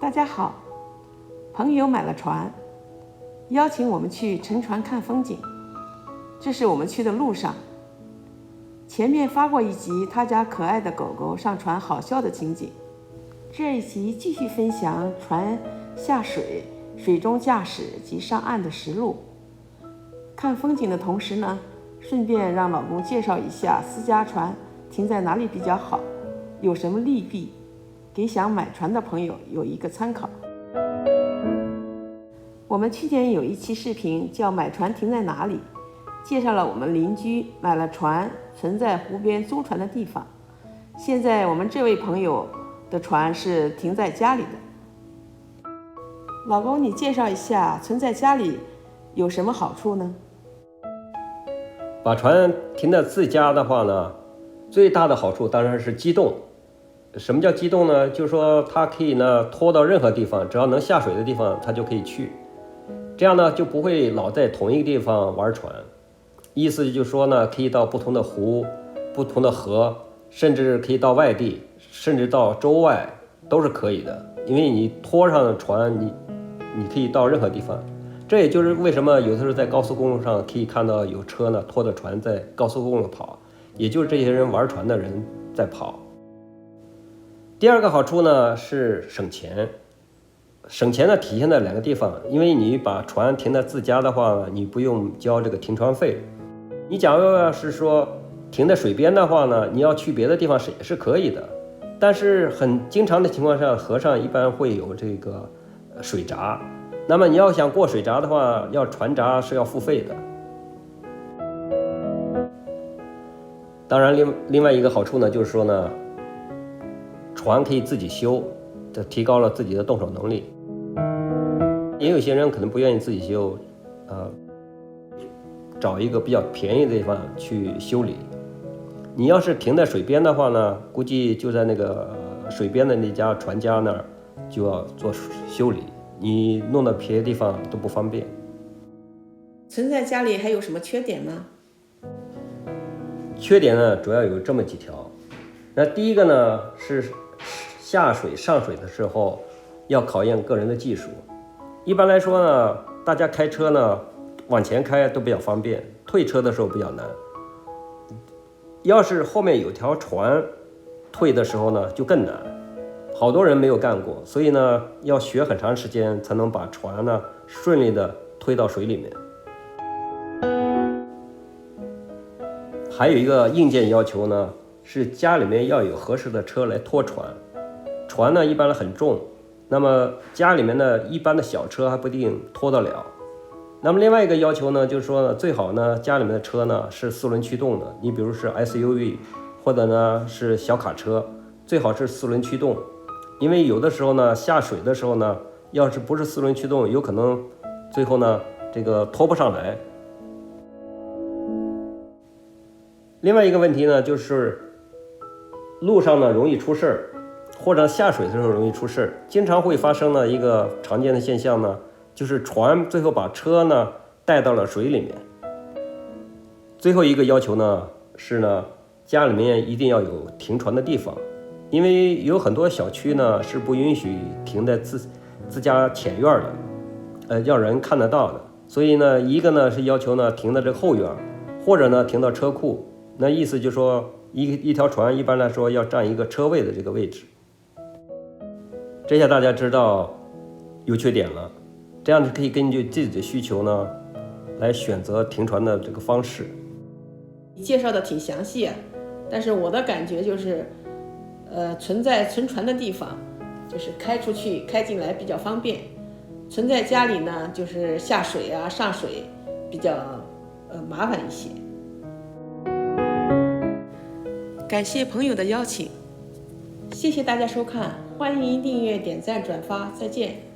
大家好，朋友买了船，邀请我们去乘船看风景。这是我们去的路上，前面发过一集他家可爱的狗狗上船好笑的情景。这一集继续分享船下水、水中驾驶及上岸的实录。看风景的同时呢，顺便让老公介绍一下私家船停在哪里比较好，有什么利弊，给想买船的朋友有一个参考。我们去年有一期视频叫买船停在哪里，介绍了我们邻居买了船存在湖边租船的地方。现在我们这位朋友的船是停在家里的。老公，你介绍一下存在家里有什么好处呢？把船停在自家的话呢，最大的好处当然是机动。什么叫机动呢？就是说它可以呢拖到任何地方，只要能下水的地方它就可以去，这样呢就不会老在同一个地方玩船。意思就是说呢，可以到不同的湖、不同的河，甚至可以到外地，甚至到州外都是可以的。因为你拖上船，你可以到任何地方。这也就是为什么有的时候在高速公路上可以看到有车呢拖着船在高速公路跑，也就是这些人玩船的人在跑。第二个好处呢是省钱。省钱呢体现在两个地方，因为你把船停在自家的话呢，你不用交这个停船费。你假如要是说停在水边的话呢，你要去别的地方也是可以的，但是很经常的情况下，河上一般会有这个水闸，那么你要想过水闸的话，要船闸是要付费的。当然另外一个好处呢，就是说呢，船可以自己修，这提高了自己的动手能力。也有些人可能不愿意自己修，找一个比较便宜的地方去修理。你要是停在水边的话呢，估计就在那个水边的那家船家那儿就要做修理，你弄到别的地方都不方便。存在家里还有什么缺点吗？缺点呢，主要有这么几条。那第一个呢，是下水上水的时候要考验个人的技术。一般来说呢，大家开车呢往前开都比较方便，退车的时候比较难。要是后面有条船，退的时候呢就更难，好多人没有干过，所以呢要学很长时间才能把船呢顺利的推到水里面。还有一个硬件要求呢，是家里面要有合适的车来拖船。船呢一般很重，那么家里面的一般的小车还不一定拖得了。那么另外一个要求呢，就是说呢，最好呢家里面的车呢是4轮驱动的，你比如是 SUV 或者呢是小卡车，最好是4轮驱动。因为有的时候呢下水的时候呢，要是不是4轮驱动，有可能最后呢这个拖不上来。另外一个问题呢，就是路上呢容易出事儿，或者下水的时候容易出事儿。经常会发生的一个常见的现象呢，就是船最后把车呢带到了水里面。最后一个要求呢是呢，家里面一定要有停船的地方，因为有很多小区呢是不允许停在自家前院的，让人看得到的。所以呢，一个呢是要求呢停在这个后院，或者呢停到车库。那意思就是说一条船一般来说要占一个车位的这个位置。这下大家知道优缺点了，这样就可以根据自己的需求呢来选择停船的这个方式。你介绍的挺详细啊，但是我的感觉就是存船的地方就是开出去开进来比较方便，存在家里呢就是下水啊上水比较麻烦一些。感谢朋友的邀请，谢谢大家收看，欢迎订阅、点赞、转发，再见。